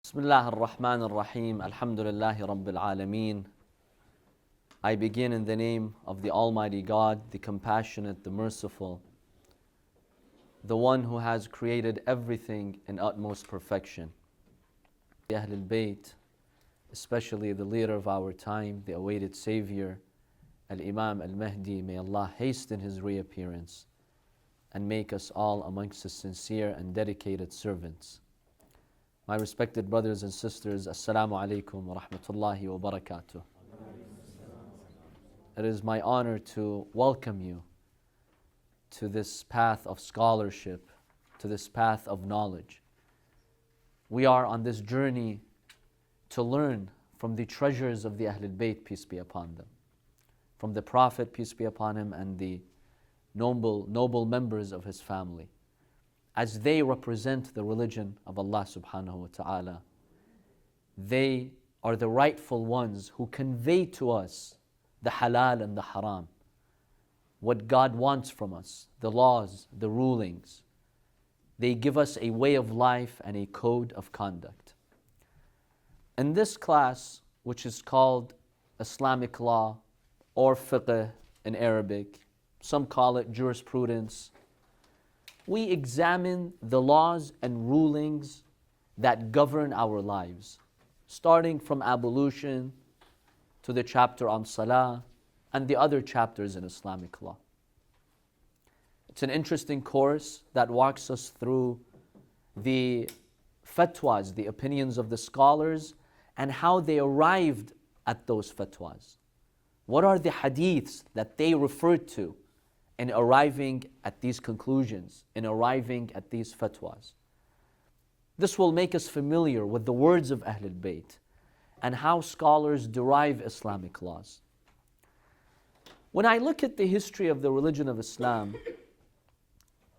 Bismillah ar-Rahman ar-Rahim. Alhamdulillahi Rabbil Alameen. I begin in the name of the Almighty God, the Compassionate, the Merciful, the one who has created everything in utmost perfection. The Ahlul Bayt, especially the leader of our time, the awaited Savior, Al-Imam Al-Mahdi, may Allah hasten his reappearance and make us all amongst his sincere and dedicated servants. My respected brothers and sisters, Assalamu alaikum wa rahmatullahi wa barakatuh. It is my honor to welcome you to this path of scholarship, to this path of knowledge. We are on this journey to learn from the treasures of the Ahlul Bayt, peace be upon them, from the Prophet, peace be upon him, and the noble members of his family, as they represent the religion of Allah subhanahu wa ta'ala. They are the rightful ones who convey to us the halal and the haram, what God wants from us, the laws, the rulings. They give us a way of life and a code of conduct. In this class, which is called Islamic Law or Fiqh in Arabic, some call it jurisprudence, we examine the laws and rulings that govern our lives, starting from ablution to the chapter on Salam and the other chapters in Islamic law. It's an interesting course that walks us through the fatwas, the opinions of the scholars, and how they arrived at those fatwas. What are the hadiths that they referred to in arriving at these conclusions, in arriving at these fatwas? This will make us familiar with the words of Ahlul Bayt and how scholars derive Islamic laws. When I look at the history of the religion of Islam,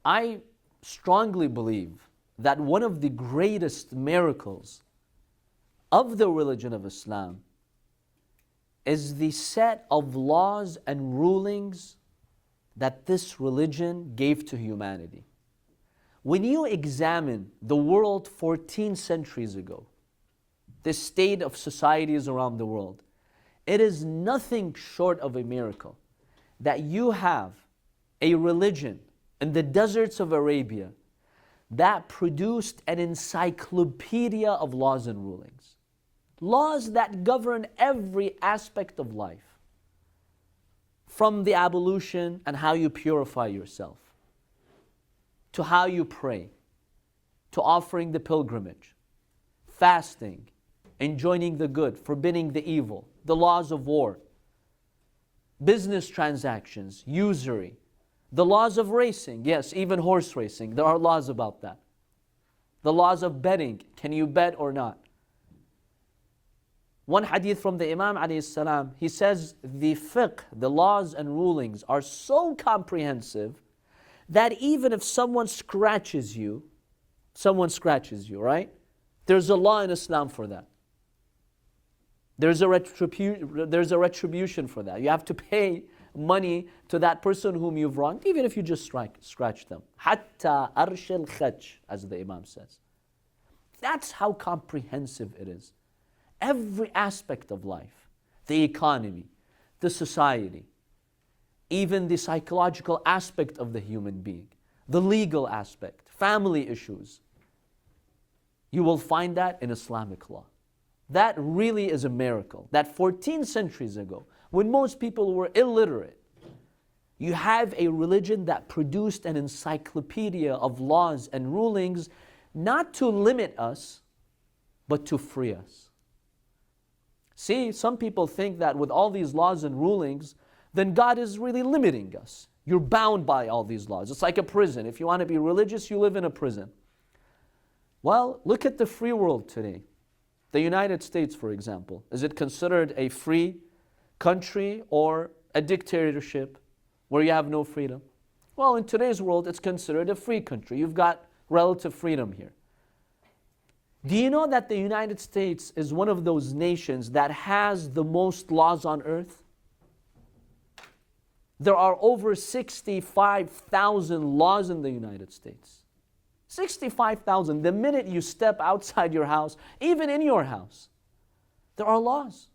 I strongly believe that one of the greatest miracles of the religion of Islam is the set of laws and rulings that this religion gave to humanity. When you examine the world 14 centuries ago, the state of societies around the world, it is nothing short of a miracle that you have a religion in the deserts of Arabia that produced an encyclopedia of laws and rulings. Laws that govern every aspect of life, from the ablution and how you purify yourself, to how you pray, to offering the pilgrimage, fasting, enjoining the good, forbidding the evil, the laws of war, business transactions, usury, the laws of racing, yes, even horse racing, there are laws about that. The laws of betting, can you bet or not? One hadith from the Imam alayhi salam, he says the fiqh, the laws and rulings are so comprehensive that even if someone scratches you, right? There's a law in Islam for that. There's a retribution for that. You have to pay money to that person whom you've wronged, even if you just scratch them. Hatta arsh al-khaj, as the Imam says. That's how comprehensive it is. Every aspect of life, the economy, the society, even the psychological aspect of the human being, the legal aspect, family issues. You will find that in Islamic law. That really is a miracle. That 14 centuries ago, when most people were illiterate, you have a religion that produced an encyclopedia of laws and rulings, not to limit us, but to free us. See, some people think that with all these laws and rulings, then God is really limiting us. You're bound by all these laws. It's like a prison. If you want to be religious, you live in a prison. Well, look at the free world today. The United States, for example. Is it considered a free country or a dictatorship where you have no freedom? Well, in today's world, it's considered a free country. You've got relative freedom here. Do you know that the United States is one of those nations that has the most laws on earth? There are over 65,000 laws in the United States. 65,000. The minute you step outside your house, even in your house, there are laws.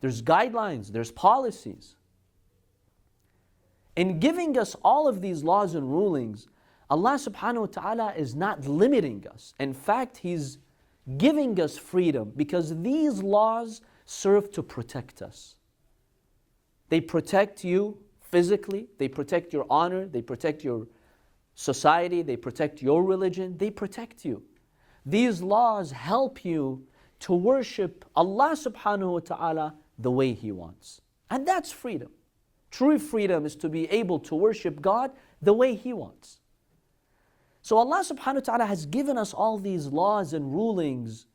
There's guidelines, there's policies. In giving us all of these laws and rulings, Allah subhanahu wa ta'ala is not limiting us. In fact, He's giving us freedom because these laws serve to protect us. They protect you physically, they protect your honor, they protect your society, they protect your religion, they protect you. These laws help you to worship Allah subhanahu wa ta'ala the way He wants. And that's freedom. True freedom is to be able to worship God the way He wants. So Allah subhanahu wa ta'ala has given us all these laws and rulings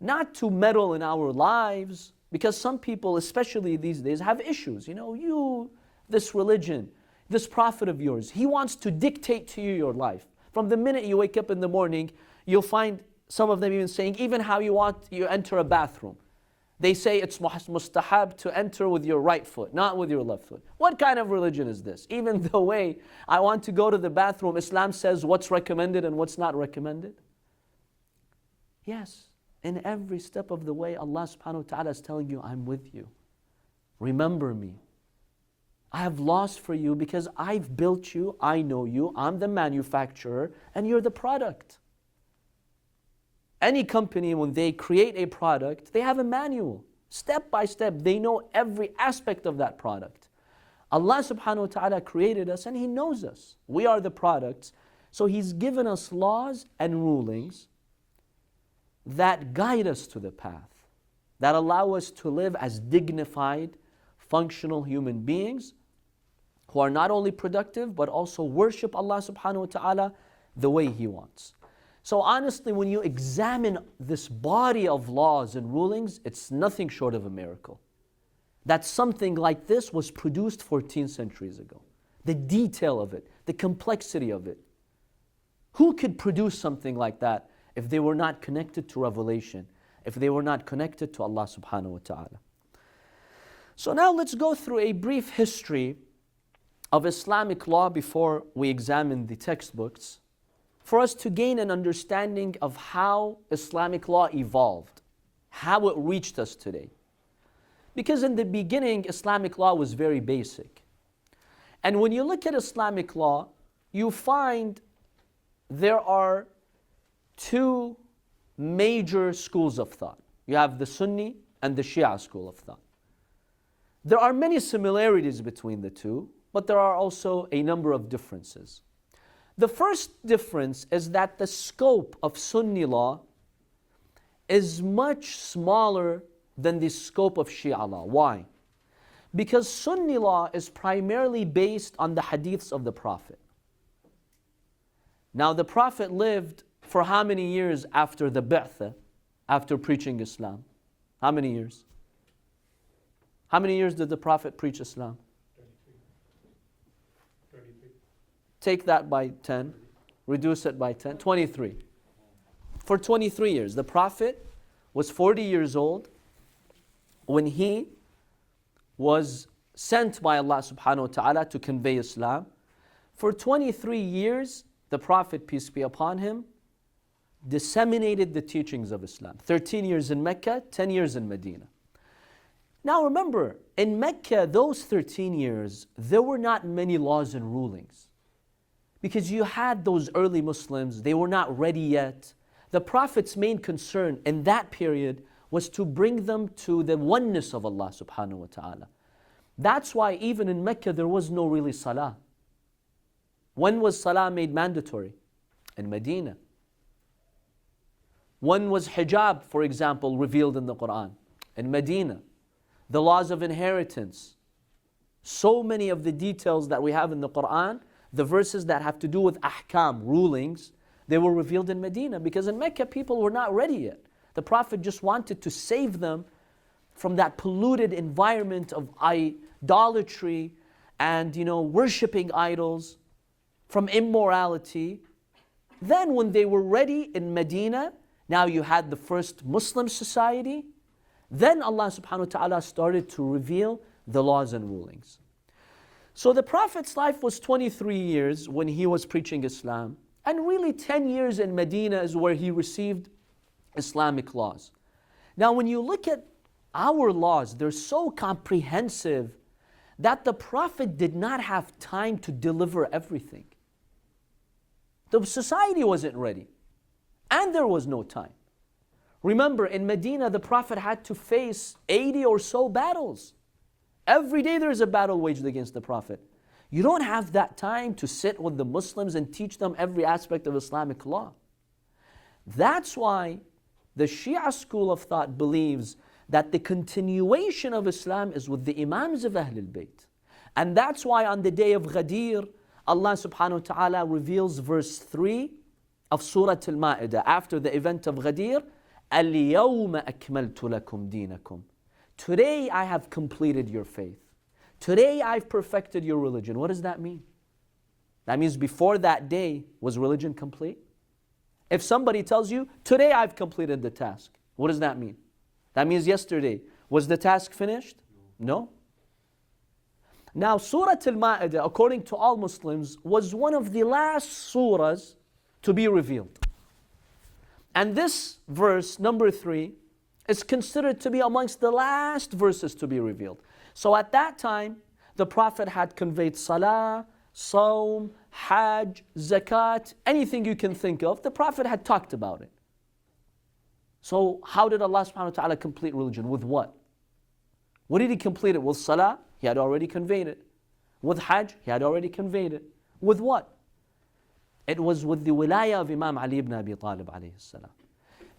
not to meddle in our lives, because some people, especially these days, have issues. This religion, this prophet of yours, he wants to dictate to you your life. From the minute you wake up in the morning, you'll find some of them even saying, even how you enter a bathroom. They say it's mustahab to enter with your right foot, not with your left foot. What kind of religion is this? Even the way I want to go to the bathroom, Islam says what's recommended and what's not recommended. Yes, in every step of the way, Allah subhanahu wa ta'ala is telling you, I'm with you. Remember me. I have laws for you because I've built you, I know you, I'm the manufacturer, and you're the product. Any company, when they create a product, they have a manual. Step by step, they know every aspect of that product. Allah subhanahu wa ta'ala created us and He knows us. We are the products. So He's given us laws and rulings that guide us to the path, that allow us to live as dignified, functional human beings who are not only productive but also worship Allah subhanahu wa ta'ala the way He wants. So honestly, when you examine this body of laws and rulings, it's nothing short of a miracle. That something like this was produced 14 centuries ago. The detail of it, the complexity of it. Who could produce something like that if they were not connected to revelation, if they were not connected to Allah subhanahu wa ta'ala? So now let's go through a brief history of Islamic law before we examine the textbooks, for us to gain an understanding of how Islamic law evolved, how it reached us today. Because in the beginning, Islamic law was very basic. And when you look at Islamic law, you find there are two major schools of thought. You have the Sunni and the Shia school of thought. There are many similarities between the two, but there are also a number of differences. The first difference is that the scope of Sunni law is much smaller than the scope of Shia law. Why? Because Sunni law is primarily based on the hadiths of the Prophet. Now the Prophet lived for how many years after the Baqer, after preaching Islam? How many years? How many years did the Prophet preach Islam? 33. Take that by 10, reduce it by 10, 23. For 23 years. The Prophet was 40 years old when he was sent by Allah subhanahu wa ta'ala to convey Islam. For 23 years, the Prophet, peace be upon him, disseminated the teachings of Islam. 13 years in Mecca, 10 years in Medina. Now remember, in Mecca, those 13 years, there were not many laws and rulings. Because you had those early Muslims, they were not ready yet. The Prophet's main concern in that period was to bring them to the oneness of Allah subhanahu wa ta'ala. That's why even in Mecca there was no really salah. When was salah made mandatory? In Medina. When was hijab, for example, revealed in the Quran? In Medina. The laws of inheritance. So many of the details that we have in the Quran, the verses that have to do with ahkam, rulings, they were revealed in Medina, because in Mecca people were not ready yet. The Prophet just wanted to save them from that polluted environment of idolatry and worshipping idols, from immorality. Then when they were ready in Medina, now you had the first Muslim society. Then Allah subhanahu wa ta'ala started to reveal the laws and rulings. So the Prophet's life was 23 years when he was preaching Islam. And really 10 years in Medina is where he received Islamic laws. Now when you look at our laws, they're so comprehensive that the Prophet did not have time to deliver everything. The society wasn't ready, and there was no time. Remember, in Medina, the Prophet had to face 80 or so battles. Every day there's a battle waged against the Prophet. You don't have that time to sit with the Muslims and teach them every aspect of Islamic law. That's why the Shia school of thought believes that the continuation of Islam is with the Imams of Ahlul Bayt. And that's why on the day of Ghadir, Allah subhanahu wa ta'ala reveals verse 3 of Surah Al-Ma'idah after the event of Ghadir, الْيَوْمَ أَكْمَلْتُ لَكُمْ دِينَكُمْ. Today I have completed your faith. Today I've perfected your religion. What does that mean? That means before that day, was religion complete? If somebody tells you, today I've completed the task, what does that mean? That means yesterday. Was the task finished? No. Now Surah Al-Ma'idah, according to all Muslims, was one of the last surahs to be revealed. And this verse, number 3, is considered to be amongst the last verses to be revealed. So at that time, the Prophet had conveyed salah, Salam, Hajj, Zakat, anything you can think of, the Prophet had talked about it. So how did Allah subhanahu wa ta'ala complete religion? With what? What did He complete it? With salah? He had already conveyed it. With Hajj? He had already conveyed it. With what? It was with the wilayah of Imam Ali ibn Abi Talib alayhi salam.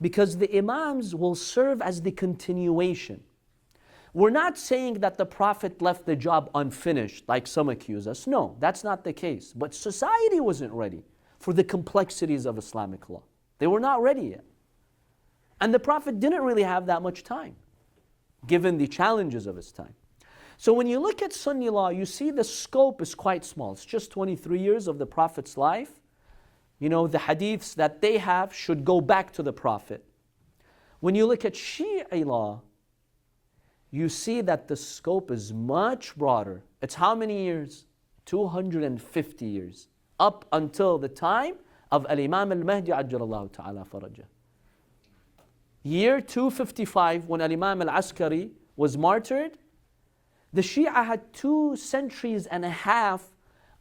Because the Imams will serve as the continuation. We're not saying that the Prophet left the job unfinished, like some accuse us. No, that's not the case. But society wasn't ready for the complexities of Islamic law. They were not ready yet. And the Prophet didn't really have that much time, given the challenges of his time. So when you look at Sunni law, you see the scope is quite small. It's just 23 years of the Prophet's life. You know, the hadiths that they have should go back to the Prophet. When you look at Shia law, you see that the scope is much broader. It's how many years? 250 years. Up until the time of Al-Imam Al-Mahdi Ajjalallahu Ta'ala Farajah. Year 255, when Al-Imam Al-Askari was martyred, the Shia had 2 centuries and a half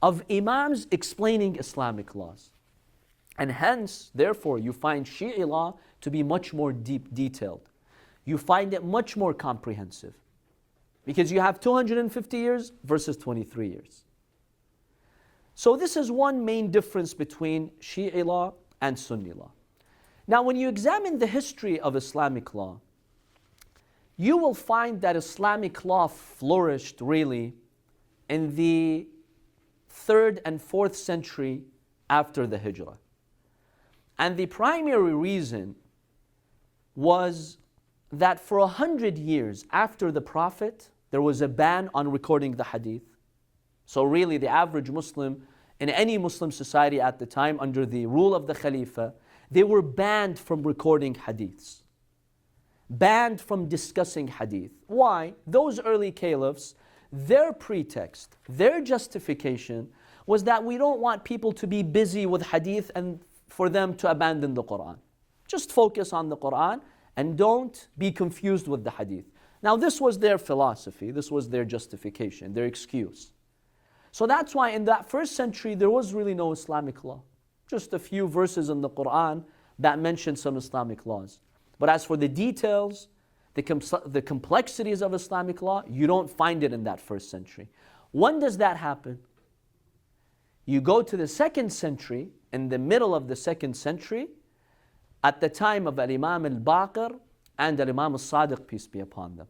of Imams explaining Islamic laws. And hence, therefore, you find Shia law to be much more detailed. You find it much more comprehensive. Because you have 250 years versus 23 years. So this is one main difference between Shia law and Sunni law. Now when you examine the history of Islamic law, you will find that Islamic law flourished really in the 3rd and 4th century after the Hijrah. And the primary reason was that for 100 years after the Prophet, there was a ban on recording the hadith. So really the average Muslim in any Muslim society at the time under the rule of the Khalifa, they were banned from recording hadiths. Banned from discussing hadith. Why? Those early caliphs, their pretext, their justification was that we don't want people to be busy with hadith and for them to abandon the Quran. Just focus on the Quran and don't be confused with the hadith. Now this was their philosophy, this was their justification, their excuse. So that's why in that 1st century there was really no Islamic law. Just a few verses in the Quran that mention some Islamic laws. But as for the details, the complexities of Islamic law, you don't find it in that 1st century. When does that happen? You go to the 2nd century, in the middle of the 2nd century, at the time of Al-Imam Al-Baqer and Al-Imam Al-Sadiq, peace be upon them.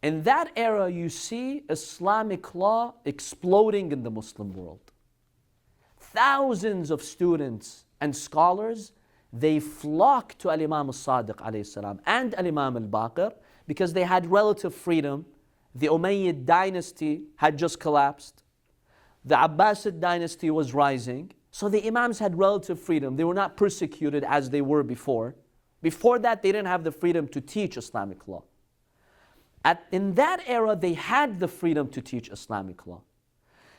In that era, you see Islamic law exploding in the Muslim world. Thousands of students and scholars, they flock to Al-Imam Al-Sadiq alayhi salam and Al-Imam Al-Baqer because they had relative freedom. The Umayyad dynasty had just collapsed. The Abbasid dynasty was rising. So the Imams had relative freedom. They were not persecuted as they were before. Before that, they didn't have the freedom to teach Islamic law. In that era, they had the freedom to teach Islamic law.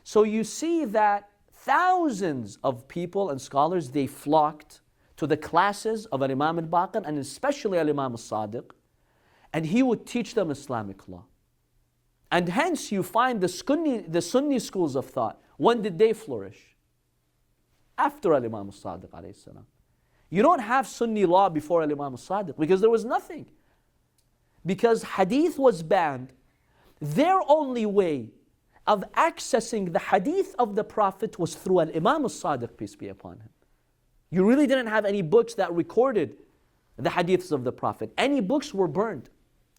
So you see that thousands of people and scholars, they flocked to the classes of Imam al-Baqir and especially Imam al-Sadiq, and he would teach them Islamic law. And hence you find the Sunni schools of thought. When did they flourish? After Imam al-Sadiq alayhi salam. You don't have Sunni law before Imam al-Sadiq because there was nothing. Because hadith was banned. Their only way of accessing the hadith of the Prophet was through Imam al-Sadiq, peace be upon him. You really didn't have any books that recorded the hadiths of the Prophet. Any books were burned.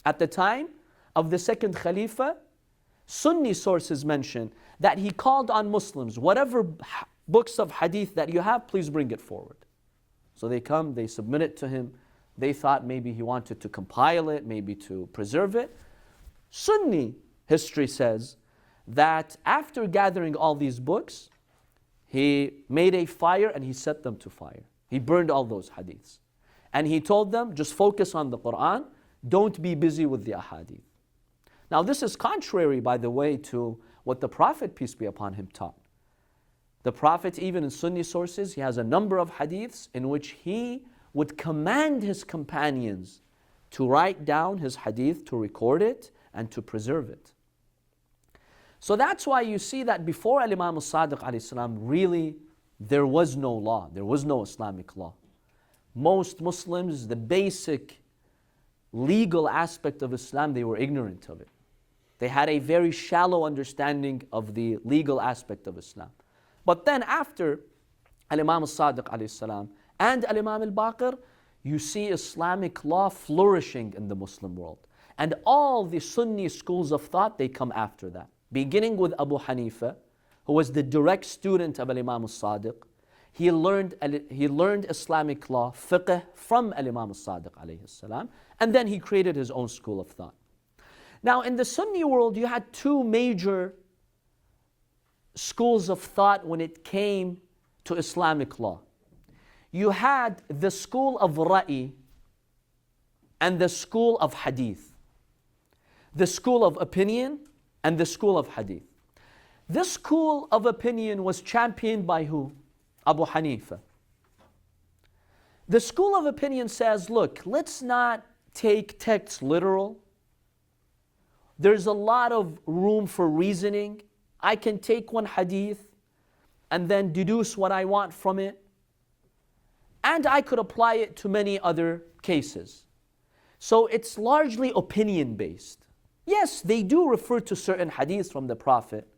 At the time of the second Khalifa, Sunni sources mention that he called on Muslims, whatever books of hadith that you have, please bring it forward. So they come, they submit it to him. They thought maybe he wanted to compile it, maybe to preserve it. Sunni history says that after gathering all these books, he made a fire and he set them to fire. He burned all those hadiths. And he told them, just focus on the Quran, don't be busy with the ahadith. Now this is contrary, by the way, to what the Prophet, peace be upon him, taught. The Prophet, even in Sunni sources, he has a number of hadiths in which he would command his companions to write down his hadith, to record it, and to preserve it. So that's why you see that before Imam al-Sadiq alayhi salam, really there was no law, there was no Islamic law. Most Muslims, the basic legal aspect of Islam, they were ignorant of it. They had a very shallow understanding of the legal aspect of Islam. But then after Imam al-Sadiq alayhi salam and Imam al-Baqir, you see Islamic law flourishing in the Muslim world. And all the Sunni schools of thought, they come after that. Beginning with Abu Hanifa, who was the direct student of Imam al-Sadiq. He learned Islamic law, fiqh, from Imam al-Sadiq alayhi salam, and then he created his own school of thought. Now in the Sunni world, you had two major schools of thought when it came to Islamic law. You had the school of Ra'i and the school of Hadith. The school of opinion and the school of Hadith. This school of opinion was championed by who? Abu Hanifa. The school of opinion says, look, let's not take texts literal. There's a lot of room for reasoning. I can take one hadith and then deduce what I want from it. And I could apply it to many other cases. So it's largely opinion based. Yes, they do refer to certain hadiths from the Prophet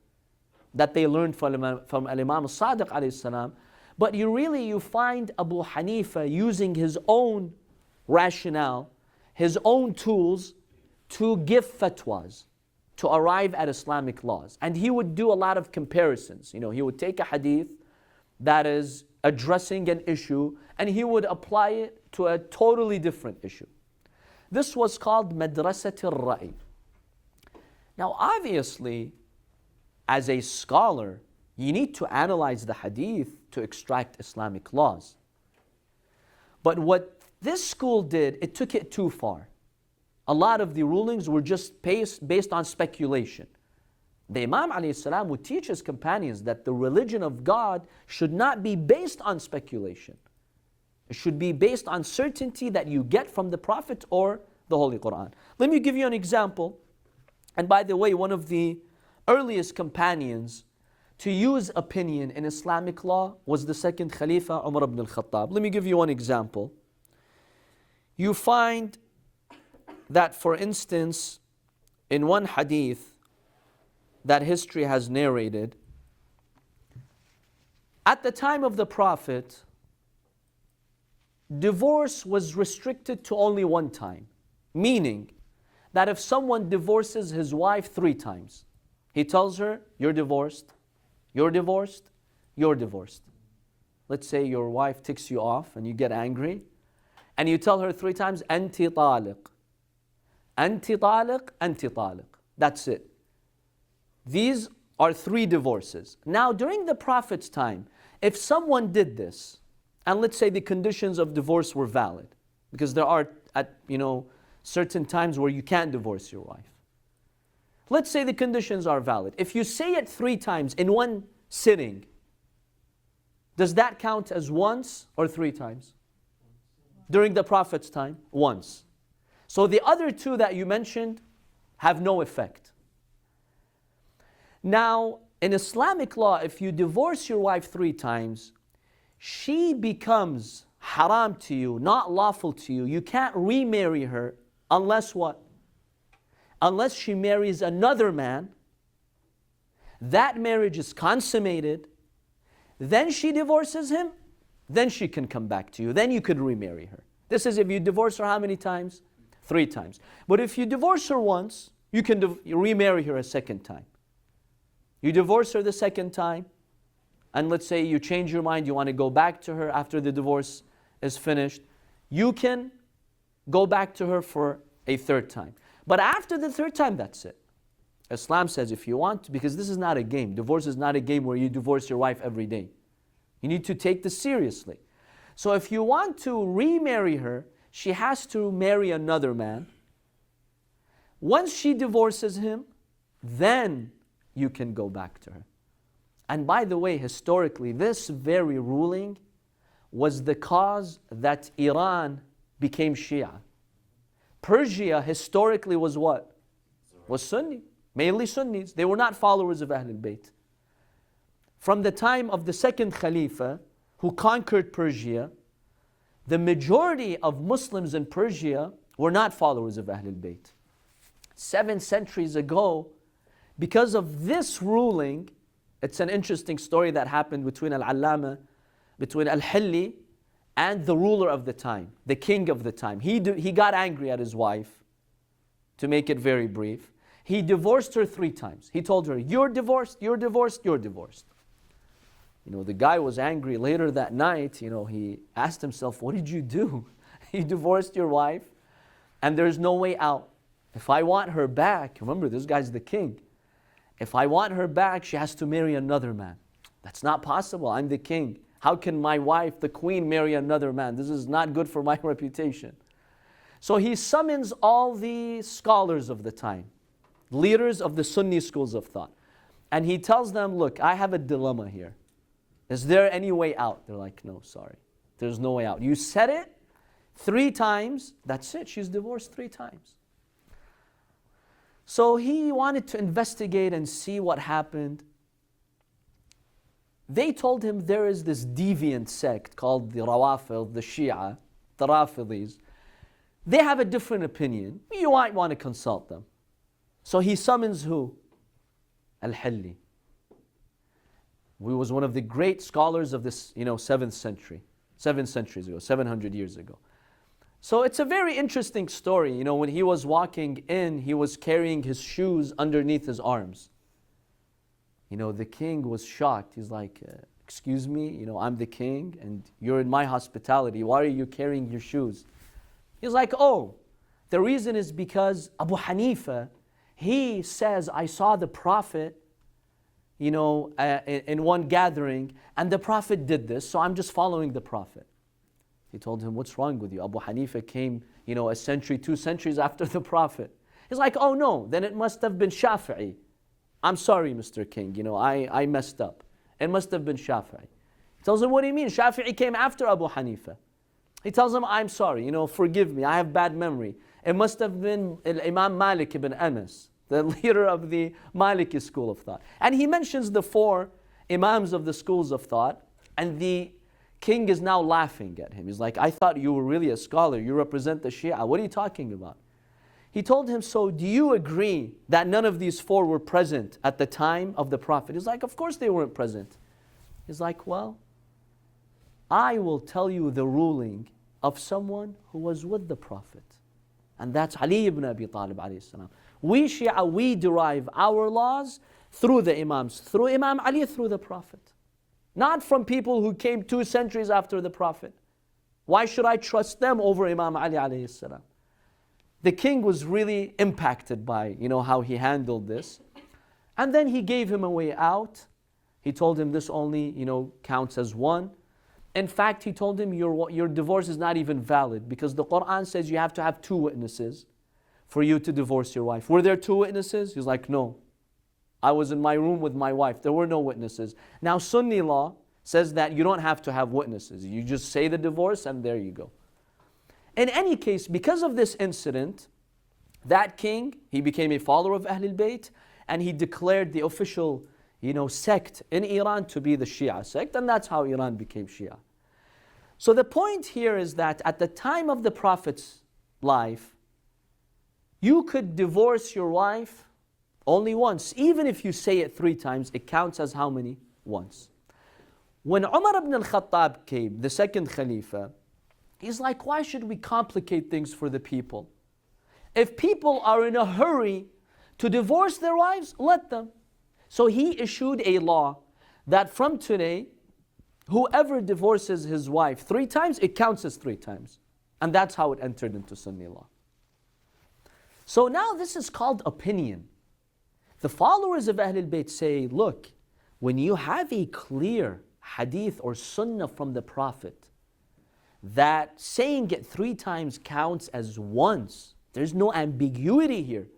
that they learned from Imam al-Sadiq alayhi salam, but you find Abu Hanifa using his own rationale, his own tools to give fatwas, to arrive at Islamic laws. And he would do a lot of comparisons. He would take a hadith that is addressing an issue and he would apply it to a totally different issue. This was called Madrasat al-Ra'i. Now obviously, as a scholar, you need to analyze the hadith to extract Islamic laws. But what this school did, it took it too far. A lot of the rulings were just based on speculation. The Imam alayhi salam would teach his companions that the religion of God should not be based on speculation. It should be based on certainty that you get from the Prophet or the Holy Quran. Let me give you an example. And by the way, one of the earliest companions to use opinion in Islamic law was the second Khalifa, Umar ibn al-Khattab. Let me give you one example. You find that, for instance, in one hadith that history has narrated, at the time of the Prophet, divorce was restricted to only one time. Meaning that if someone divorces his wife 3 times, he tells her, you're divorced, you're divorced, you're divorced. Let's say your wife ticks you off and you get angry, and you tell her 3 times, Anti taliq, Anti taliq, Anti taliq. That's it. These are 3 divorces. Now during the Prophet's time, if someone did this, and let's say the conditions of divorce were valid, because there are certain times where you can't divorce your wife. Let's say the conditions are valid. If you say it 3 times in one sitting, Does that count as once or 3 times? During the Prophet's time, once. So the other 2 that you mentioned have no effect. Now, in Islamic law, if you divorce your wife 3 times, she becomes haram to you, not lawful to you. You can't remarry her unless what? Unless she marries another man. That marriage is consummated. Then she divorces him. Then she can come back to you. Then you could remarry her. This is if you divorce her how many times? 3 times. But if you divorce her once, you can remarry her a second time. You divorce her the second time, and let's say you change your mind, you want to go back to her after the divorce is finished, you can go back to her for a 3rd time. But after the 3rd time, that's it. Islam says if you want, because this is not a game. Divorce is not a game where you divorce your wife every day. You need to take this seriously. So if you want to remarry her, she has to marry another man. Once she divorces him, then you can go back to her. And by the way, historically, this very ruling was the cause that Iran became Shia. Persia historically was what? Was Sunni. Mainly Sunnis. They were not followers of Ahlul Bayt. From the time of the 2nd Khalifa, who conquered Persia, the majority of Muslims in Persia were not followers of Ahlul Bayt. 7 centuries ago, because of this ruling, it's an interesting story that happened between Al-Allama, between Al-Hilli and the ruler of the time, the king of the time. He got angry at his wife, to make it very brief. He divorced her 3 times. He told her, you're divorced, you're divorced, you're divorced. The guy was angry. Later that night, he asked himself, what did you do? You divorced your wife, and there's no way out. If I want her back, remember, this guy's the king. If I want her back, she has to marry another man. That's not possible. I'm the king. How can my wife, the queen, marry another man? This is not good for my reputation. So he summons all the scholars of the time, leaders of the Sunni schools of thought. And he tells them, look, I have a dilemma here. Is there any way out? They're like, no, sorry. There's no way out. You said it 3 times, that's it. She's divorced 3 times. So he wanted to investigate and see what happened. They told him there is this deviant sect called the Rawafid, the Shia, the Rafidis. They have a different opinion. You might want to consult them. So he summons who? Al-Hilli. He was one of the great scholars of this, 7th century. 7 centuries ago, 700 years ago. So it's a very interesting story. When he was walking in, he was carrying his shoes underneath his arms. The king was shocked. He's like, excuse me, I'm the king and you're in my hospitality. Why are you carrying your shoes? He's like, oh, the reason is because Abu Hanifa, he says, I saw the Prophet, in one gathering, and the Prophet did this, so I'm just following the Prophet. He told him, what's wrong with you? Abu Hanifa came, a century, 2 centuries after the Prophet. He's like, oh no, then it must have been Shafi'i. I'm sorry, Mr. King, I messed up. It must have been Shafi'i. He tells him, what do you mean? Shafi'i came after Abu Hanifa. He tells him, I'm sorry, forgive me, I have bad memory. It must have been Imam Malik ibn Anas, the leader of the Maliki school of thought. And he mentions the 4 Imams of the schools of thought, and the king is now laughing at him. He's like, I thought you were really a scholar, you represent the Shia, what are you talking about? He told him, so do you agree that none of these 4 were present at the time of the Prophet? He's like, of course they weren't present. He's like, well, I will tell you the ruling of someone who was with the Prophet. And that's Ali ibn Abi Talib alayhi salam. We Shia, we derive our laws through the Imams, through Imam Ali, through the Prophet. Not from people who came 2 centuries after the Prophet. Why should I trust them over Imam Ali alayhi salam? The king was really impacted by, how he handled this. And then he gave him a way out. He told him this only, counts as 1. In fact, he told him your divorce is not even valid because the Quran says you have to have 2 witnesses for you to divorce your wife. Were there 2 witnesses? He's like, no. I was in my room with my wife. There were no witnesses. Now Sunni law says that you don't have to have witnesses. You just say the divorce and there you go. In any case, because of this incident, that king, he became a follower of Ahlul Bayt, and he declared the official, sect in Iran to be the Shia sect, and that's how Iran became Shia. So the point here is that at the time of the Prophet's life, you could divorce your wife only once. Even if you say it 3 times, it counts as how many? Once. When Umar ibn al-Khattab came, the second Khalifa, he's like, why should we complicate things for the people? If people are in a hurry to divorce their wives, let them. So he issued a law that from today, whoever divorces his wife 3 times, it counts as 3 times. And that's how it entered into Sunni law. So now this is called opinion. The followers of Ahlul Bayt say, look, when you have a clear hadith or sunnah from the Prophet, that saying it 3 times counts as once, there's no ambiguity here,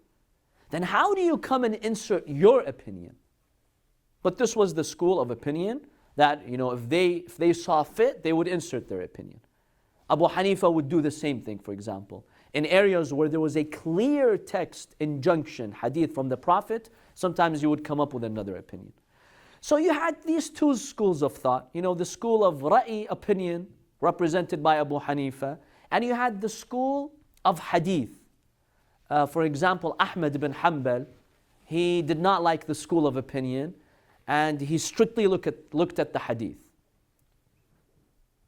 then how do you come and insert your opinion? But this was the school of opinion that, if they saw fit, they would insert their opinion. Abu Hanifa would do the same thing, for example. In areas where there was a clear text, injunction, hadith from the Prophet, sometimes you would come up with another opinion. So you had these 2 schools of thought. The school of Ra'i, opinion, represented by Abu Hanifa, and you had the school of hadith. For example, Ahmad ibn Hanbal, he did not like the school of opinion, and he strictly looked at the hadith.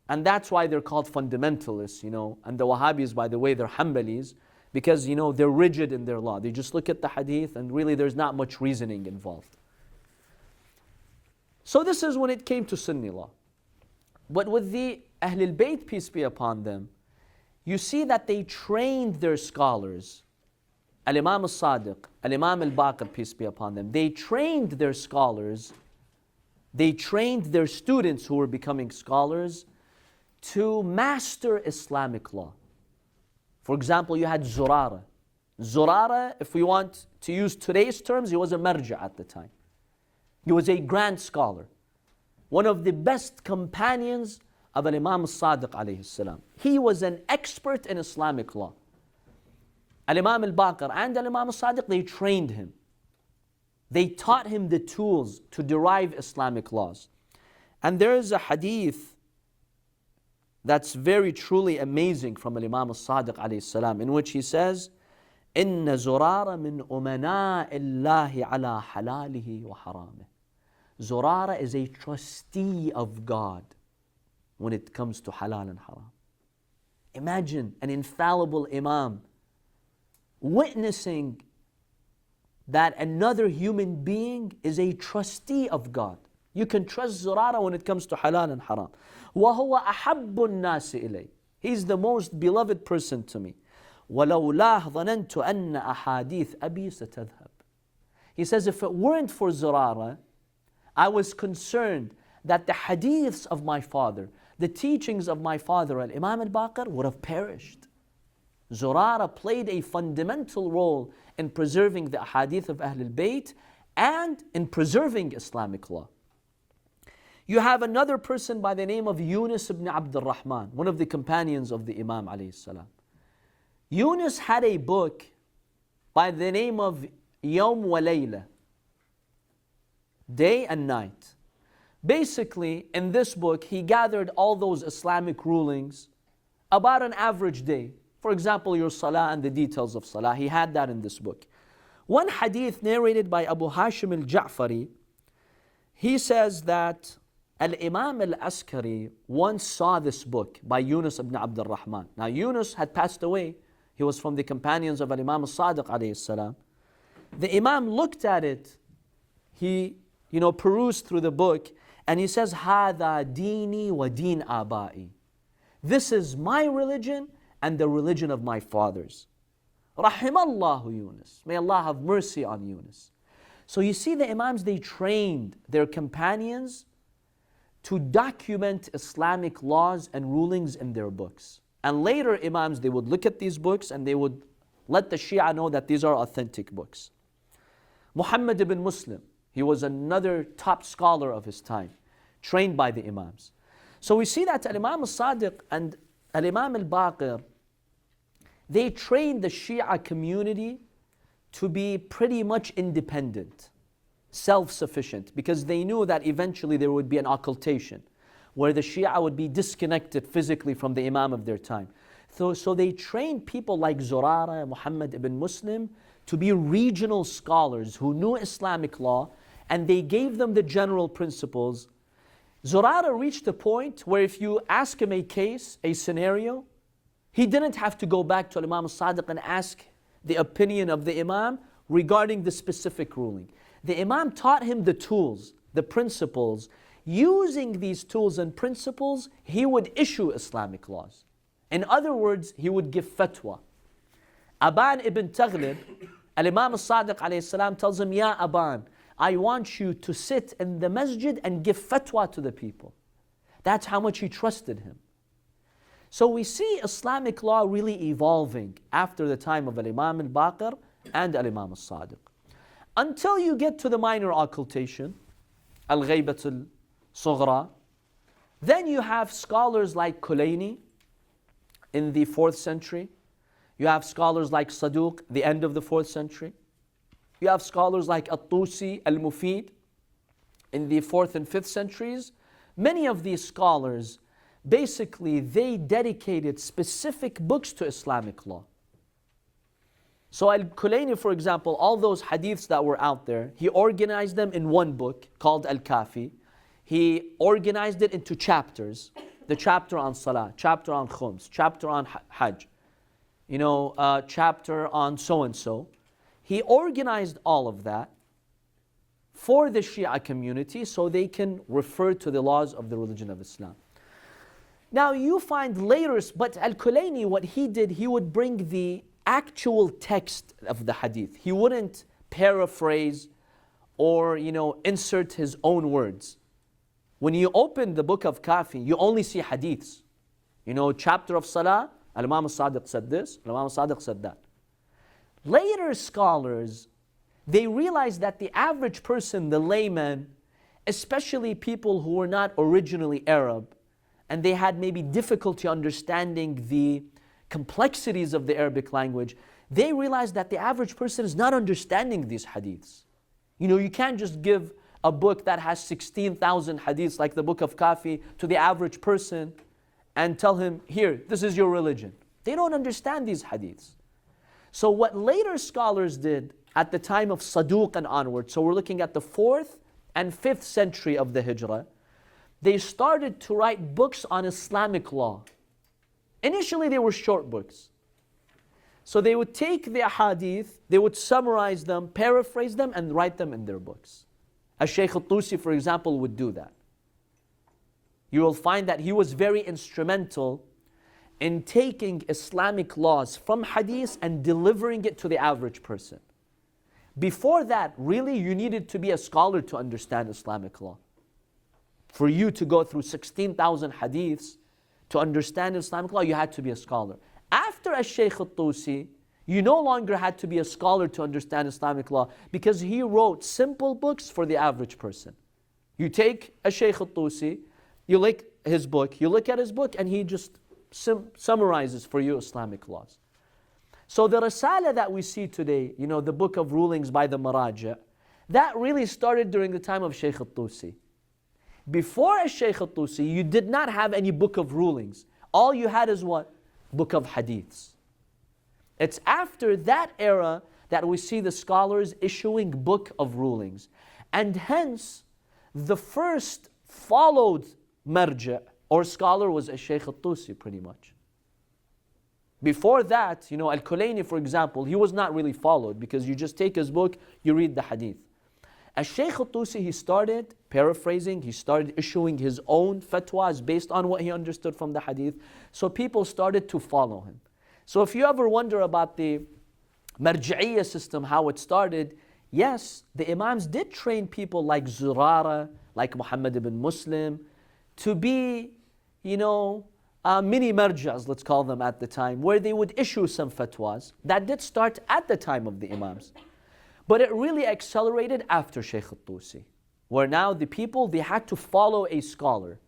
And that's why they're called fundamentalists, and the Wahhabis, by the way, they're Hanbalis, because, they're rigid in their law. They just look at the hadith, and really there's not much reasoning involved. So this is when it came to Sunni law. But with the Ahlul Bayt, peace be upon them, you see that they trained their scholars. Al-Imam al-Sadiq, Al-Imam al-Baqer, peace be upon them, they trained their scholars, they trained their students who were becoming scholars to master Islamic law. For example, you had Zurara. Zurara, if we want to use today's terms, he was a marja at the time. He was a grand scholar, one of the best companions of Al-Imam al-Sadiq alayhi salam. He was an expert in Islamic law. Al-Imam al-Baqer and Al-Imam al-Sadiq, they trained him. They taught him the tools to derive Islamic laws. And there is a hadith that's very truly amazing from Al-Imam al-Sadiq alayhi salam, in which he says, إِنَّ زُرَارَ مِنْ أُمَنَاءِ اللَّهِ عَلَى حَلَالِهِ وَحَرَامِهِ. Zurara is a trustee of God when it comes to halal and haram. Imagine an infallible imam witnessing that another human being is a trustee of God. You can trust Zurara when it comes to halal and haram. وَهُوَ أَحَبُّ النَّاسِ إِلَيْهِ. He's the most beloved person to me. وَلَوْلَاهْ ظَنَنْتُ أَنَّ أَحَادِيثَ أَبِي سَتَذْهَبْ. He says, if it weren't for Zurara, I was concerned that the hadiths of my father, the teachings of my father, Al-Imam al-Baqer, would have perished. Zurara played a fundamental role in preserving the hadith of Ahlul Bayt and in preserving Islamic law. You have another person by the name of Yunus ibn Abd al-Rahman, one of the companions of the Imam alayhi salam. Yunus had a book by the name of Yawm wa Layla, day and night. Basically, in this book, he gathered all those Islamic rulings about an average day. For example, your salah and the details of salah. He had that in this book. One hadith narrated by Abu Hashim al-Ja'fari, he says that Al-Imam al-Askari once saw this book by Yunus ibn Abd al-Rahman. Now Yunus had passed away. He was from the companions of Al-Imam al-Sadiq alayhi salam. The Imam looked at it. He perused through the book, and he says, هَذَا دِينِي وَدِينَ آبَائِي. This is my religion and the religion of my fathers. رَحِمَ اللَّهُ Yunus. May Allah have mercy on Yunus. So you see, the Imams, they trained their companions to document Islamic laws and rulings in their books. And later Imams, they would look at these books and they would let the Shia know that these are authentic books. Muhammad ibn Muslim, he was another top scholar of his time. trained by the Imams. So we see that Al-Imam al-Sadiq and Al-Imam al-Baqer, they trained the Shia community to be pretty independent, independent, self-sufficient, because they knew that eventually there would be an occultation where the Shia would be disconnected physically from the Imam of their time. So they trained people like Zurara, Muhammad ibn Muslim, to be regional scholars who knew Islamic law, and they gave them the general principles. Zurara reached a point where if you ask him a case, a scenario, he didn't have to go back to Imam al-Sadiq and ask the opinion of the Imam regarding the specific ruling. The Imam taught him the tools, the principles. Using these tools and principles, he would issue Islamic laws. In other words, he would give fatwa. Aban ibn Taghlib, Al-Imam al-Sadiq alayhi salam tells him, Ya Aban, I want you to sit in the masjid and give fatwa to the people. That's how much he trusted him. So we see Islamic law really evolving after the time of Al-Imam al-Baqir and Al-Imam al-Sadiq. Until you get to the minor occultation, Al-Ghaybat al-Sughra, then you have scholars like Kulaini in the 4th century. You have scholars like Saduq, the end of the 4th century. You have scholars like At-Tusi, Al-Mufid in the 4th and 5th centuries. Many of these scholars, basically, they dedicated specific books to Islamic law. So Al-Kulaini, for example, all those hadiths that were out there, he organized them in one book called Al-Kafi. He organized it into chapters. The chapter on Salah, chapter on Khums, chapter on Hajj, chapter on so-and-so. He organized all of that for the Shia community so they can refer to the laws of the religion of Islam. Now you find later, but Al-Kulaini, what he did, he would bring the actual text of the hadith. He wouldn't paraphrase or insert his own words. When you open the book of Kafi, you only see hadiths. Chapter of Salah, Al-Imam al-Sadiq said this, Al-Imam al-Sadiq said that. Later scholars, they realized that the average person, the layman, especially people who were not originally Arab, and they had maybe difficulty understanding the complexities of the Arabic language, they realized that the average person is not understanding these hadiths. You can't just give a book that has 16,000 hadiths like the book of Kafi to the average person and tell him, here, this is your religion. They don't understand these hadiths. So what later scholars did at the time of Saduq and onward, so we're looking at the 4th and 5th century of the Hijrah, they started to write books on Islamic law. Initially they were short books. So they would take the hadith, they would summarize them, paraphrase them, and write them in their books. Shaykh al-Tusi, for example, would do that. You will find that he was very instrumental in taking Islamic laws from hadith and delivering it to the average person. Before that, really, you needed to be a scholar to understand Islamic law. For you to go through 16,000 hadiths to understand Islamic law, you had to be a scholar. After Shaykh al-Tusi, you no longer had to be a scholar to understand Islamic law because he wrote simple books for the average person. You take Shaykh al-Tusi, you look at his book, and he just summarizes for you Islamic laws. So the Risala that we see today, the book of rulings by the Maraja, that really started during the time of Shaykh al-Tusi. Before Shaykh al-Tusi, you did not have any book of rulings. All you had is what? Book of hadiths. It's after that era that we see the scholars issuing book of rulings. And hence, the first followed marja or scholar was Shaykh al-Tusi pretty much. Before that, Al-Kulaini, for example, he was not really followed because you just take his book, you read the hadith. As Shaykh al-Tusi, he started paraphrasing, he started issuing his own fatwas based on what he understood from the hadith. So people started to follow him. So if you ever wonder about the marji'iyya system, how it started, yes, the Imams did train people like Zurara, like Muhammad ibn Muslim, to be, mini marjas, let's call them at the time, where they would issue some fatwas. That did start at the time of the Imams. But it really accelerated after Shaykh al-Tusi. where now the people, they had to follow a scholar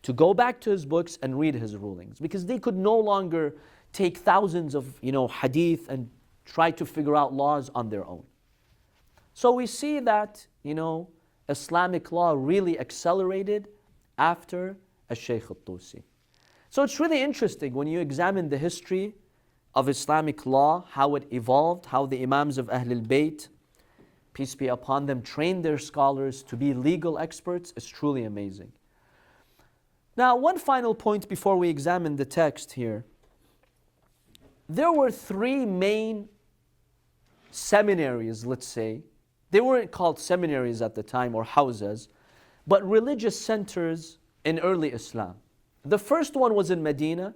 to go back to his books and read his rulings, because they could no longer take thousands of hadith and try to figure out laws on their own. So we see that Islamic law really accelerated after Shaykh al-Tusi. So it's really interesting when you examine the history of Islamic law, how it evolved, how the Imams of Ahlul Bayt, peace be upon them, trained their scholars to be legal experts. It's truly amazing. Now, one final point before we examine the text here. There were three main seminaries, let's say. They weren't called seminaries at the time or houses, but religious centers in early Islam. The first one was in Medina.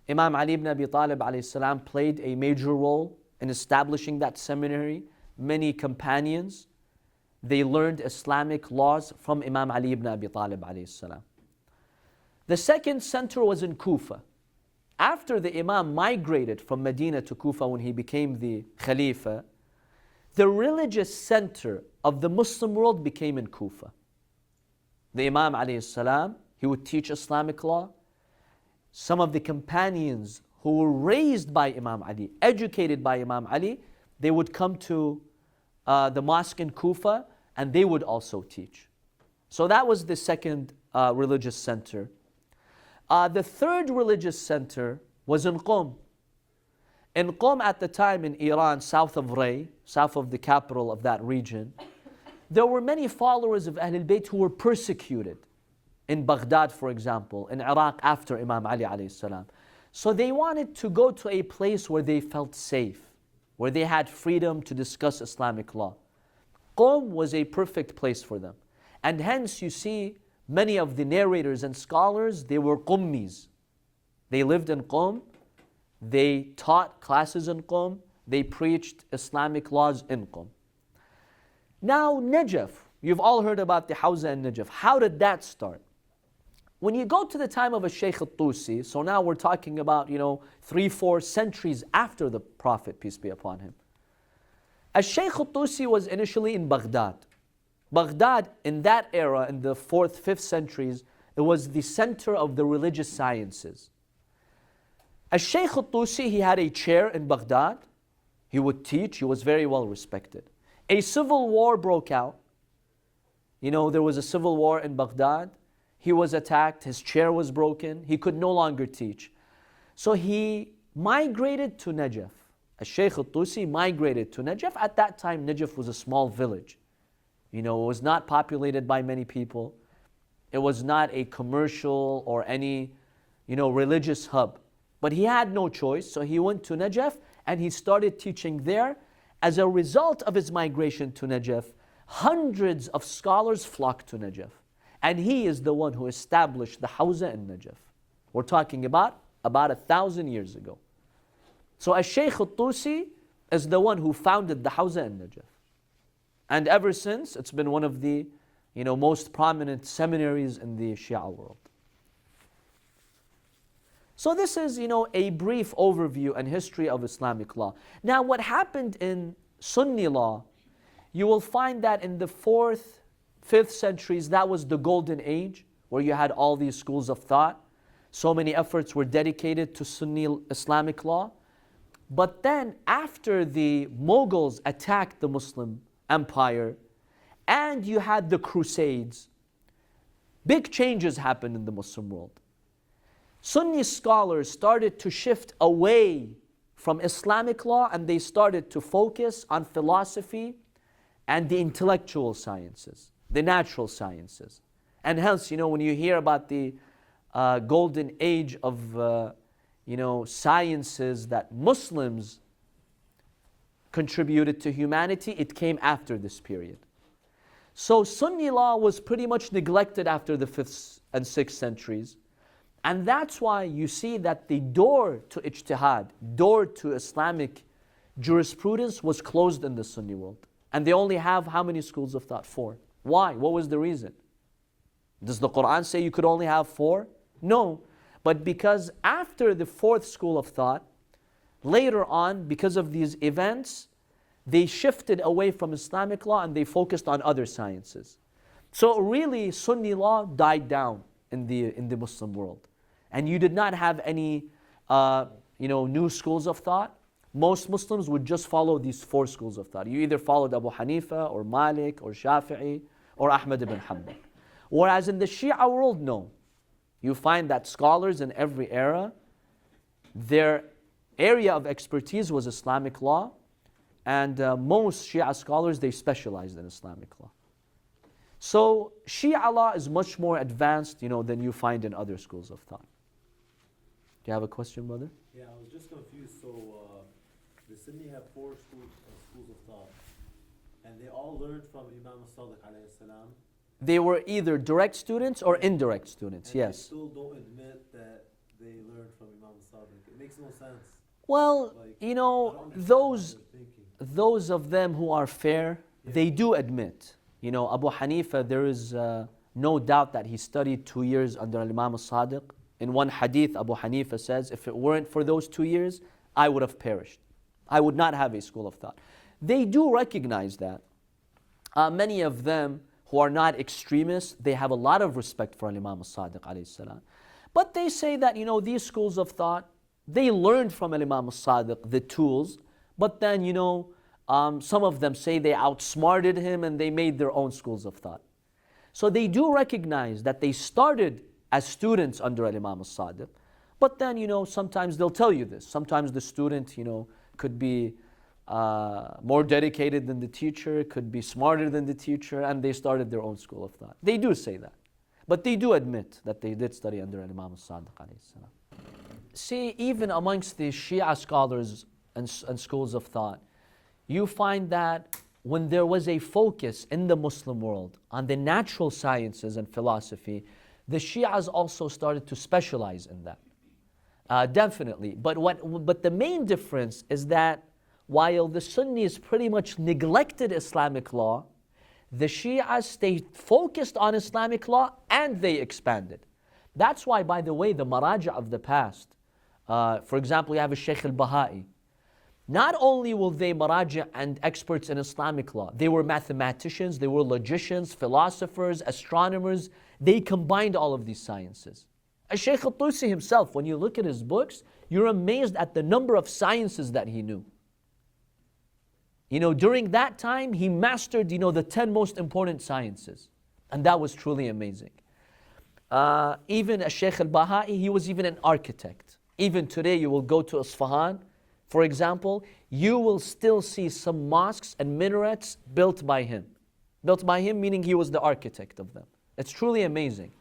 Imam Ali ibn Abi Talib alayhi salam played a major role in establishing that seminary. Many companions, they learned Islamic laws from Imam Ali ibn Abi Talib alayhi salam. The second center was in Kufa. After the Imam migrated from Medina to Kufa when he became the Khalifa, the religious center of the Muslim world became in Kufa. The Imam alayhi salam, he would teach Islamic law. Some of the companions who were raised by Imam Ali, educated by Imam Ali, they would come to the mosque in Kufa and they would also teach. So that was the second religious center. The third religious center was in Qom. In Qom at the time in Iran, south of Ray, south of the capital of that region, there were many followers of Ahlul Bayt who were persecuted. In Baghdad, for example, in Iraq after Imam Ali alayhi salam. So they wanted to go to a place where they felt safe, where they had freedom to discuss Islamic law. Qom was a perfect place for them. And hence you see many of the narrators and scholars, they were Qummis. They lived in Qom, they taught classes in Qom, they preached Islamic laws in Qom. Now Najaf, you've all heard about the Hawza and Najaf. How did that start? When you go to the time of Shaykh al-Tusi, so now we're talking about 3-4 centuries after the Prophet, peace be upon him. Shaykh al-Tusi was initially in Baghdad. Baghdad in that era, in the 4th, 5th centuries, it was the center of the religious sciences. Shaykh al-Tusi, he had a chair in Baghdad. He would teach, he was very well respected. A civil war broke out. There was a civil war in Baghdad. He was attacked, his chair was broken, he could no longer teach. So he migrated to Najaf. Shaykh al-Tusi migrated to Najaf. At that time, Najaf was a small village. It was not populated by many people. It was not a commercial or any, religious hub. But he had no choice, so he went to Najaf and he started teaching there. As a result of his migration to Najaf, hundreds of scholars flocked to Najaf. And he is the one who established the Hawza and Najaf. We're talking about 1,000 years ago. So Shaykh al-Tusi is the one who founded the Hawza and Najaf. And ever since, it's been one of the most prominent seminaries in the Shia world. So this is a brief overview and history of Islamic law. Now what happened in Sunni law, you will find that in the 4th, 5th centuries, that was the golden age where you had all these schools of thought. So many efforts were dedicated to Sunni Islamic law. But then after the Mughals attacked the Muslim empire and you had the Crusades, big changes happened in the Muslim world. Sunni scholars started to shift away from Islamic law and they started to focus on philosophy and the intellectual sciences, the natural sciences. And hence, when you hear about the golden age of sciences that Muslims contributed to humanity, it came after this period. So Sunni law was pretty much neglected after the 5th and 6th centuries. And that's why you see that the door to ijtihad, door to Islamic jurisprudence was closed in the Sunni world. And they only have how many schools of thought? 4. Why? What was the reason? Does the Quran say you could only have 4? No. But because after the 4th school of thought, later on, because of these events, they shifted away from Islamic law and they focused on other sciences. So really, Sunni law died down in the Muslim world. And you did not have any new schools of thought. Most Muslims would just follow these four schools of thought. You either followed Abu Hanifa or Malik or Shafi'i or Ahmad ibn Hanbal. Whereas in the Shia world, no. You find that scholars in every era, their area of expertise was Islamic law, and most Shia scholars, they specialized in Islamic law. So Shia law is much more advanced, than you find in other schools of thought. Do you have a question, brother? Yeah, I was just confused. So the Sunni have four schools of thought, and they all learned from Imam al-Sadiq alayhi salam. They were either direct students or indirect students, and yes. They still don't admit that they learned from Imam al-Sadiq. It makes no sense. Well, those of them who are fair, they do admit. Abu Hanifa, there is no doubt that he studied 2 years under Imam al-Sadiq. In one hadith, Abu Hanifa says, if it weren't for those 2 years, I would have perished. I would not have a school of thought. They do recognize that. Many of them who are not extremists, they have a lot of respect for Imam al-Sadiq alayhi salam. But they say that, these schools of thought, they learned from Imam al-Sadiq the tools, but then, some of them say they outsmarted him and they made their own schools of thought. So they do recognize that they started as students under Imam al-Sadiq, but then, sometimes they'll tell you this. Sometimes the student, could be more dedicated than the teacher, could be smarter than the teacher, and they started their own school of thought. They do say that. But they do admit that they did study under Imam al-Sadiq alayhi salam. See, even amongst the Shia scholars and schools of thought, you find that when there was a focus in the Muslim world on the natural sciences and philosophy, the Shias also started to specialize in that. Definitely. But the main difference is that while the Sunnis pretty much neglected Islamic law, the Shias stayed focused on Islamic law and they expanded. That's why, by the way, the Maraja of the past, for example, you have a Shaykh al-Bahai. Not only were they Maraja and experts in Islamic law, they were mathematicians, they were logicians, philosophers, astronomers. They combined all of these sciences. Shaykh al-Tusi himself, when you look at his books, you're amazed at the number of sciences that he knew. During that time, he mastered, the 10 most important sciences. And that was truly amazing. Even Shaykh al-Bahai, he was even an architect. Even today, you will go to Isfahan, for example, you will still see some mosques and minarets built by him. Built by him, meaning he was the architect of them. It's truly amazing.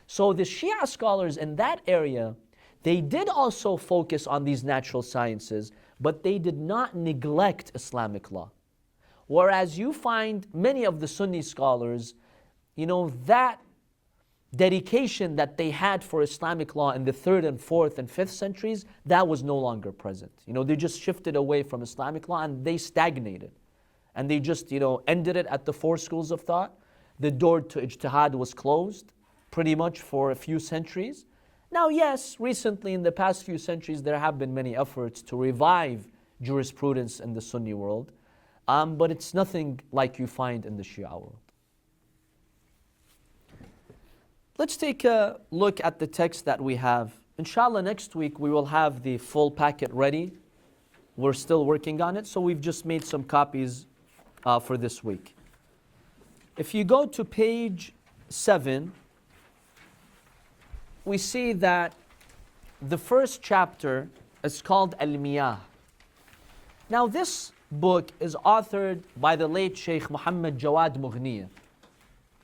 So the Shia scholars in that area, they did also focus on these natural sciences, but they did not neglect Islamic law. Whereas you find many of the Sunni scholars, that dedication that they had for Islamic law in the 3rd and 4th and 5th centuries, that was no longer present. They just shifted away from Islamic law and they stagnated. And they just, ended it at the 4 schools of thought. The door to ijtihad was closed pretty much for a few centuries. Now, yes, recently in the past few centuries, there have been many efforts to revive jurisprudence in the Sunni world, but it's nothing like you find in the Shia world. Let's take a look at the text that we have. Inshallah, next week we will have the full packet ready. We're still working on it, so we've just made some copies for this week. If you go to page 7, we see that the first chapter is called Almia. Now this book is authored by the late Sheikh Mohammad Jawad Mughniya.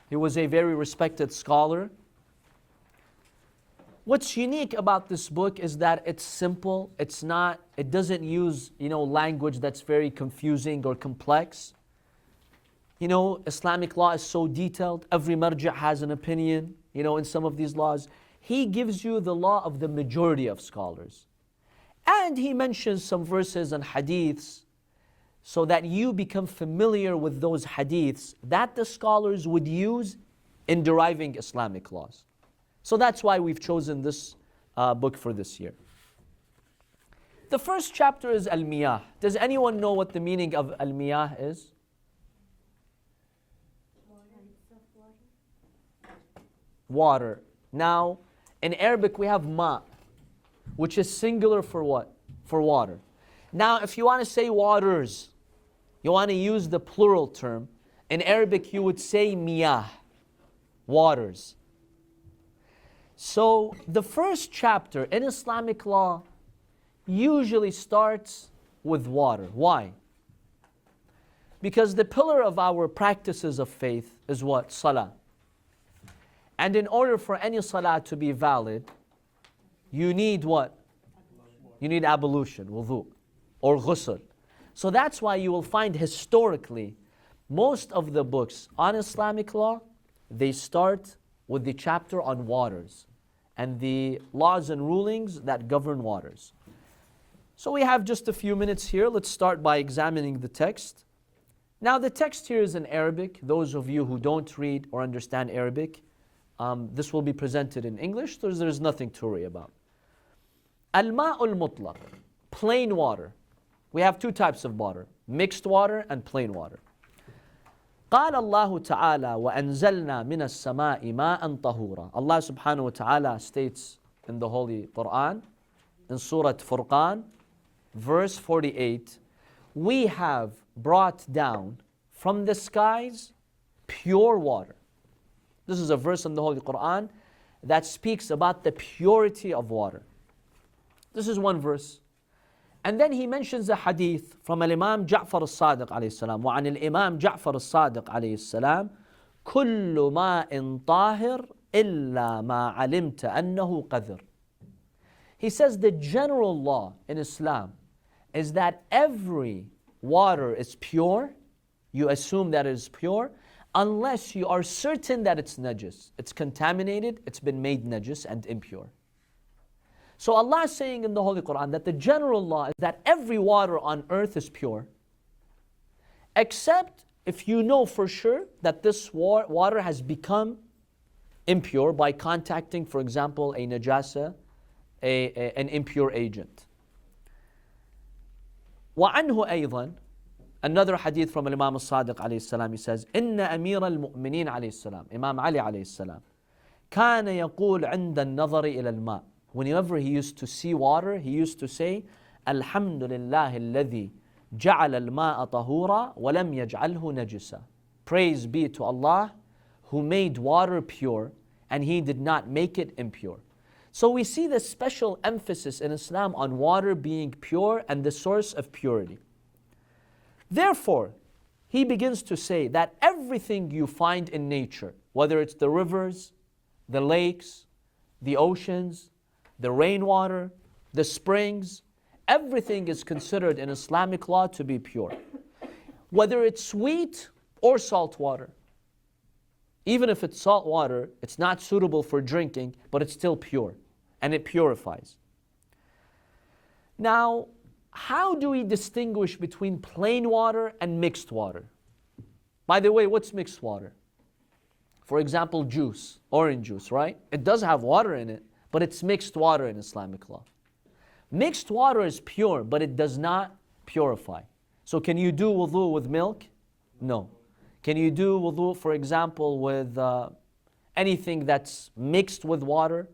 He was a very respected scholar. What's unique about this book is that it's simple. It doesn't use, language that's very confusing or complex. Islamic law is so detailed. Every marja has an opinion, in some of these laws. He gives you the law of the majority of scholars. And he mentions some verses and hadiths so that you become familiar with those hadiths that the scholars would use in deriving Islamic laws. So that's why we've chosen this book for this year. The first chapter is Almia. Does anyone know what the meaning of Almia is? Water. Now, in Arabic we have ma, which is singular for what? For water. Now, if you want to say waters, you want to use the plural term, in Arabic you would say miyah, waters. So, the first chapter in Islamic law usually starts with water. Why? Because the pillar of our practices of faith is what? Salah. And in order for any salah to be valid, you need what? You need ablution, wudu, or ghusl. So that's why you will find historically, most of the books on Islamic law, they start with the chapter on waters and the laws and rulings that govern waters. So we have just a few minutes here. Let's start by examining the text. Now the text here is in Arabic. Those of you who don't read or understand Arabic, this will be presented in English, so there's nothing to worry about. Al-ma'ul mutlaq, plain water. We have two types of water, mixed water and plain water. قال الله تعالى وأنزلنا من السماء ماء طهورا. Allah subhanahu wa ta'ala states in the Holy Quran, in Surah Furqan, verse 48, we have brought down from the skies pure water. This is a verse in the Holy Quran that speaks about the purity of water. This is one verse. And then he mentions a hadith from Imam Ja'far al-Sadiq alayhi salam. وعن الإمام جعفر الصادق عليه السلام كل ماء طاهر إلا ما علمت أنه قذر. He says the general law in Islam is that every water is pure. You assume that it is pure unless you are certain that it's najis. It's contaminated, it's been made najis and impure. So Allah is saying in the Holy Quran that the general law is that every water on earth is pure, except if you know for sure that this water has become impure by contacting, for example, a najasa, an impure agent. وعنه أيضا, another hadith from Imam al-Sadiq alayhi salam, he says, إن أمير المؤمنين عليه السلام, Imam Ali alayhi السلام, كان يقول عند النظر إلى الماء. Whenever he used to see water, he used to say, الحمد لله الذي جعل الماء طهورا ولم يجعله نجسا. Praise be to Allah who made water pure and He did not make it impure. So we see the special emphasis in Islam on water being pure and the source of purity. Therefore, he begins to say that everything you find in nature, whether it's the rivers, the lakes, the oceans, the rainwater, the springs, everything is considered in Islamic law to be pure. Whether it's sweet or salt water. Even if it's salt water, it's not suitable for drinking, but it's still pure, and it purifies. Now, how do we distinguish between plain water and mixed water? By the way, what's mixed water? For example, juice, orange juice, right? It does have water in it, but it's mixed water in Islamic law. Mixed water is pure, but it does not purify. So can you do wudu with milk? No. Can you do wudu, for example, with anything that's mixed with water,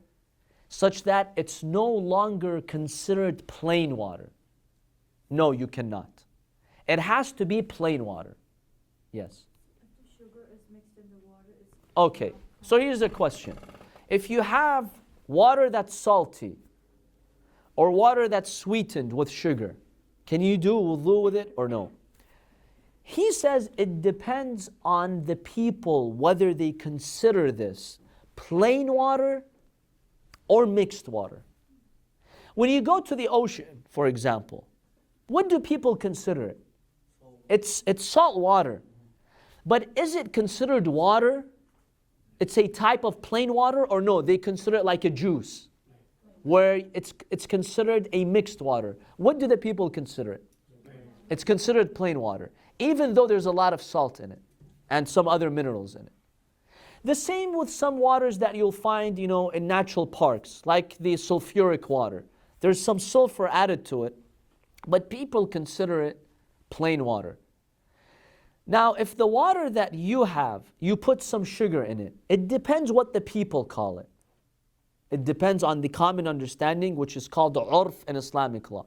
such that it's no longer considered plain water? No, you cannot. It has to be plain water. Yes? If the sugar is mixed in the water, it's... Okay, so here's a question. If you have water that's salty, or water that's sweetened with sugar, can you do wudu with it or no? He says it depends on the people whether they consider this plain water or mixed water. When you go to the ocean, for example, what do people consider it? It's salt water. But is it considered water? It's a type of plain water, or no, they consider it like a juice, where it's considered a mixed water. What do the people consider it? It's considered plain water, even though there's a lot of salt in it and some other minerals in it. The same with some waters that you'll find, in natural parks, like the sulfuric water. There's some sulfur added to it, but people consider it plain water. Now, if the water that you have, you put some sugar in it, it depends what the people call it. It depends on the common understanding, which is called the urf in Islamic law.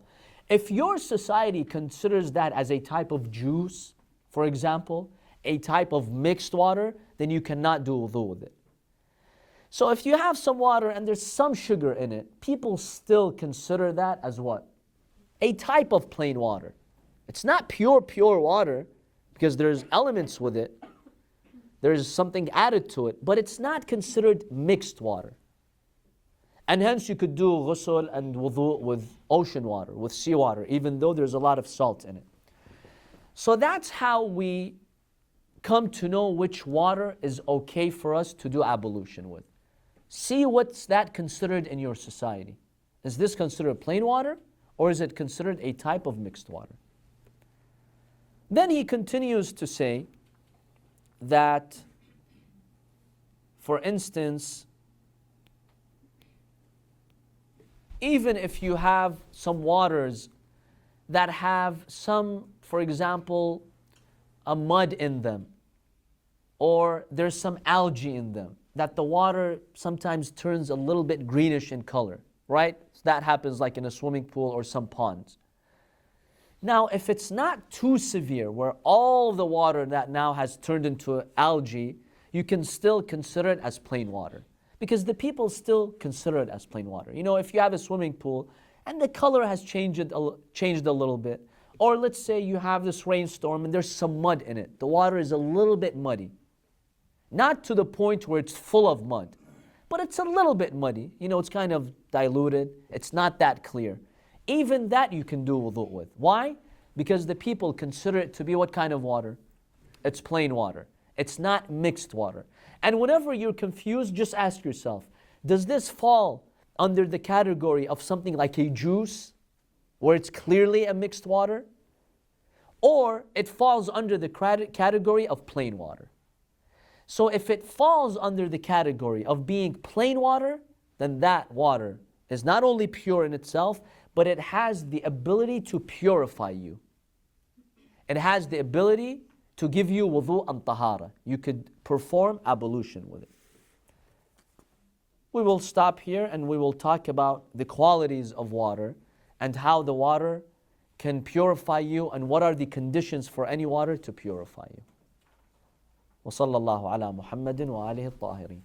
If your society considers that as a type of juice, for example, a type of mixed water, then you cannot do wudu with it. So if you have some water and there's some sugar in it, people still consider that as what? A type of plain water. It's not pure water, because there's elements with it. There's something added to it, but it's not considered mixed water. And hence you could do ghusl and wudu with ocean water, with seawater, even though there's a lot of salt in it. So that's how we come to know which water is okay for us to do ablution with. See what's that considered in your society. Is this considered plain water, or is it considered a type of mixed water? Then he continues to say that, for instance, even if you have some waters that have some, for example, a mud in them, or there's some algae in them, that the water sometimes turns a little bit greenish in color, right? That happens like in a swimming pool or some ponds. Now, if it's not too severe, where all the water that now has turned into algae, you can still consider it as plain water. Because the people still consider it as plain water. You know, if you have a swimming pool and the color has changed a little bit, or let's say you have this rainstorm and there's some mud in it. The water is a little bit muddy. Not to the point where it's full of mud, but it's a little bit muddy. You know, it's kind of diluted. It's not that clear. Even that you can do wudu with. Why? Because the people consider it to be what kind of water? It's plain water. It's not mixed water. And whenever you're confused, just ask yourself, does this fall under the category of something like a juice, where it's clearly a mixed water? Or it falls under the category of plain water? So if it falls under the category of being plain water, then that water is not only pure in itself, but it has the ability to purify you. It has the ability to give you wudu and tahara. You could perform ablution with it. We will stop here and we will talk about the qualities of water and how the water can purify you and what are the conditions for any water to purify you. وصلى الله على محمد وآله الطاهرين.